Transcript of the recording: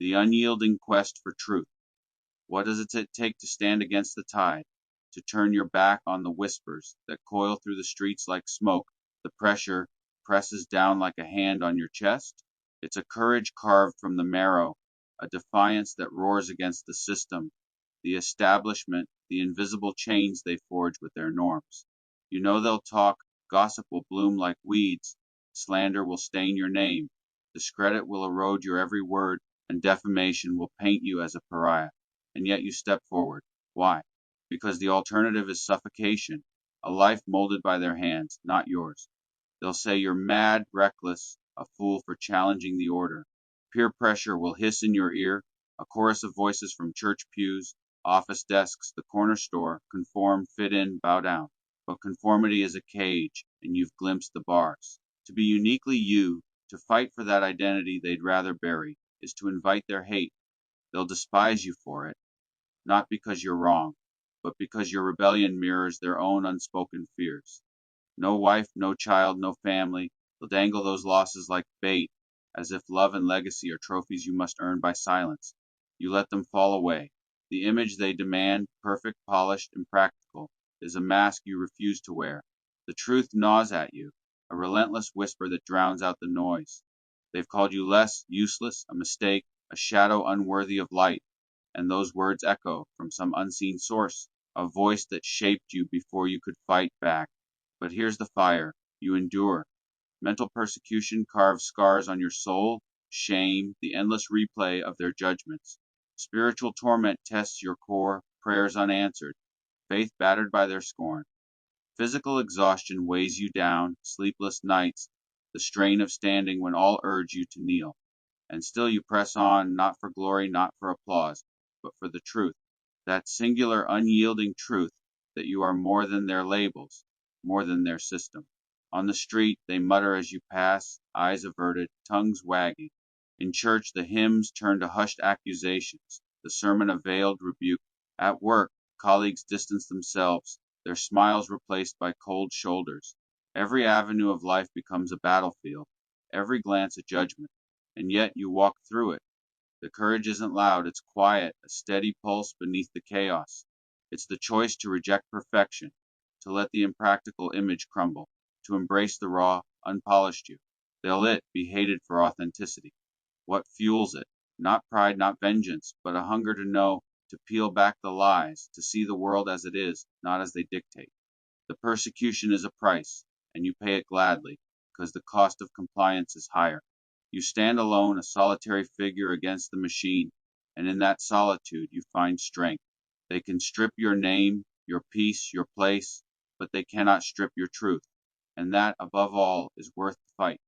the unyielding quest for truth. What does it take to stand against the tide, to turn your back on the whispers that coil through the streets like smoke? The pressure presses down like a hand on your chest. It's a courage carved from the marrow, a defiance that roars against the system, the establishment, the invisible chains they forge with their norms. You know they'll talk, gossip will bloom like weeds, slander will stain your name, discredit will erode your every word, and defamation will paint you as a pariah. And yet you step forward. Why? Because the alternative is suffocation, a life molded by their hands, not yours. They'll say you're mad, reckless, a fool for challenging the order. Peer pressure will hiss in your ear, a chorus of voices from church pews, office desks, the corner store, conform, fit in, bow down. But conformity is a cage, and you've glimpsed the bars. To be uniquely you, to fight for that identity they'd rather bury, is to invite their hate. They'll despise you for it, not because you're wrong, but because your rebellion mirrors their own unspoken fears. No wife, no child, no family. They'll dangle those losses like bait, as if love and legacy are trophies you must earn by silence. You let them fall away. The image they demand, perfect, polished, impractical, is a mask you refuse to wear. The truth gnaws at you, a relentless whisper that drowns out the noise. They've called you less, useless, a mistake, a shadow unworthy of light, and those words echo from some unseen source, a voice that shaped you before you could fight back. But here's the fire. You endure. Mental persecution carves scars on your soul, shame, the endless replay of their judgments. Spiritual torment tests your core, prayers unanswered, faith battered by their scorn. Physical exhaustion weighs you down, sleepless nights, the strain of standing when all urge you to kneel. And still you press on, not for glory, not for applause, but for the truth, that singular, unyielding truth that you are more than their labels, more than their system. On the street, they mutter as you pass, eyes averted, tongues wagging. In church, the hymns turn to hushed accusations, the sermon a veiled rebuke. At work, colleagues distance themselves, their smiles replaced by cold shoulders. Every avenue of life becomes a battlefield, every glance a judgment, and yet you walk through it. The courage isn't loud, it's quiet, a steady pulse beneath the chaos. It's the choice to reject perfection, to let the impractical image crumble, to embrace the raw, unpolished you. They'll be hated for authenticity. What fuels it? Not pride, not vengeance, but a hunger to know, to peel back the lies, to see the world as it is, not as they dictate. The persecution is a price, and you pay it gladly, because the cost of compliance is higher. You stand alone, a solitary figure against the machine, and in that solitude you find strength. They can strip your name, your peace, your place, but they cannot strip your truth, and that, above all, is worth the fight.